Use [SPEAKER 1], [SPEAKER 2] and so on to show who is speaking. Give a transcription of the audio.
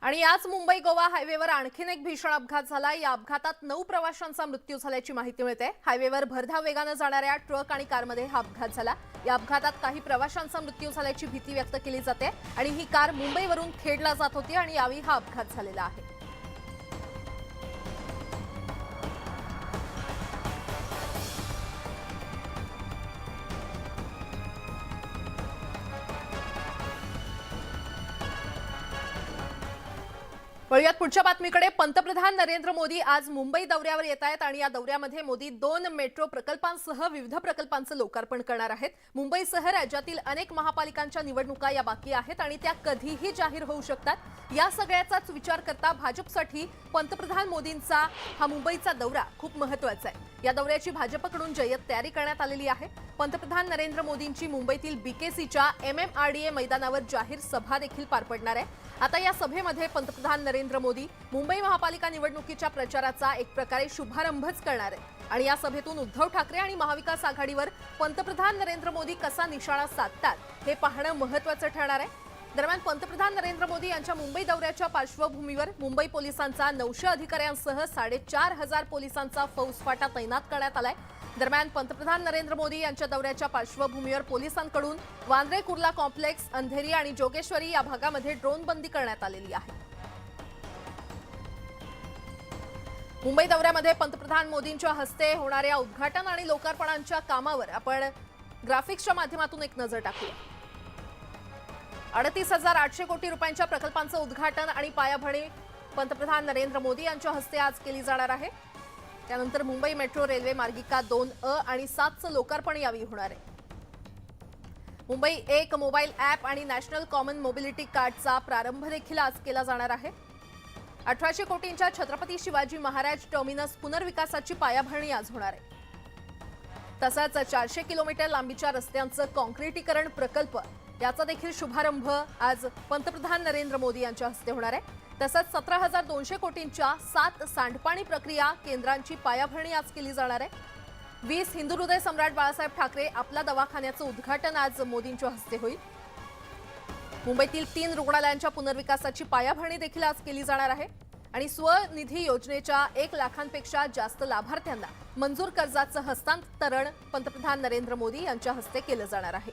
[SPEAKER 1] आणि आज मुंबई गोवा हायवेवर आणखीन एक भीषण अपघात झाला। या अपघातात 9 प्रवाशांचा मृत्यू झाल्याची माहिती मिळते। हायवेवर भरधाव वेगाने जाणाऱ्या ट्रक आणि कारमध्ये हा अपघात झाला। या अपघातात काही प्रवाशांचा मृत्यू झाल्याची भीती व्यक्त केली जाते आणि ही कार मुंबईवरून खेडला जात होती आणि यावेळी हा अपघात झालेला आहे। वळूयात पुढच्या बातमीकडे। पंतप्रधान नरेंद्र मोदी आज मुंबई दौऱ्यावर येत आहेत आणि या दौऱ्यामध्ये मोदी 2 मेट्रो प्रकल्पांसह विविध प्रकल्पांचं लोकार्पण करणार आहेत। मुंबईसह राज्यातील अनेक महापालिकांच्या निवडणुका या बाकी आहेत आणि त्या कधीही जाहीर होऊ शकतात। या सगळ्याचाच विचार करता भाजपसाठी पंतप्रधान मोदींचा हा मुंबईचा दौरा खूप महत्त्वाचा आहे। या दौऱ्याची भाजपकडून जय्यत तयारी करण्यात आलेली आहे। पंतप्रधान नरेंद्र मोदींची मुंबईतील बीकेसीच्या MMRDA मैदानावर जाहीर सभा देखील पार पडणार आहे। आता या सभेमध्ये पंतप्रधान नरेंद्र मोदी मुंबई महापालिका निवडणुकीच्या प्रचाराचा एक प्रकारे शुभारंभच करणार आहेत आणि या सभेतून उद्धव ठाकरे आणि महाविकास आघाडीवर पंतप्रधान नरेंद्र मोदी कसा निशाणा साधतात हे पाहणं महत्त्वाचं ठरणार आहे। दरम्यान पंतप्रधान नरेंद्र मोदी यांच्या मुंबई दौऱ्याच्या पार्श्वभूमीवर मुंबई पोलिसांचा 900 अधिकाऱ्यांसह 4500 पोलिसांचा फौजफाटा तैनात करण्यात आलाय। दरम्यान पंतप्रधान नरेंद्र मोदी यांच्या दौऱ्याच्या पार्श्वभूमीवर पोलिसांकडून वांद्रे कुर्ला कॉम्प्लेक्स, अंधेरी आणि जोगेश्वरी या भागामध्ये ड्रोन बंदी करण्यात आलेली आहे। मुंबई दौऱ्यामध्ये पंतप्रधान मोदींच्या हस्ते होणाऱ्या उद्घाटन आणि लोकार्पणांच्या कामावर आपण ग्राफिक्सच्या माध्यमातून एक नजर टाकूया। 38,800 कोटी रुपयांच्या प्रकल्पांचं उद्घाटन आणि पायाभरणी पंतप्रधान नरेंद्र मोदी यांच्या हस्ते आज केली जाणार आहे। त्यानंतर मुंबई मेट्रो रेल्वे मार्गिका 2A आणि 7चं लोकार्पण यावेळी होणार आहे। मुंबई 1 मोबाईल ॲप आणि नॅशनल कॉमन मोबिलिटी कार्डचा प्रारंभ देखील आज केला जाणार आहे। 1800 कोटींच्या छत्रपती शिवाजी महाराज टर्मिनस पुनर्विकासाची पायाभरणी आज होणार आहे। तसंच 400 किलोमीटर लांबीच्या रस्त्यांचं काँक्रिटीकरण प्रकल्प याचा देखील शुभारंभ आज पंतप्रधान नरेंद्र मोदी यांच्या हस्ते होणार आहे। तसंच 17,200 कोटींच्या 7 सांडपाणी प्रक्रिया केंद्रांची पायाभरणी आज केली जाणार आहे। 20 हिंदू हृदय सम्राट बाळासाहेब ठाकरे आपला दवाखान्याचं उद्घाटन आज मोदींच्या हस्ते होईल। मुंबईतील 3 रुग्णालयांच्या पुनर्विकासाची पायाभरणी देखील आज केली जाणार आहे आणि स्वनिधी योजनेच्या 1 लाखांपेक्षा जास्त लाभार्थ्यांना मंजूर कर्जाचं हस्तांतरण पंतप्रधान नरेंद्र मोदी यांच्या हस्ते केलं जाणार आहे।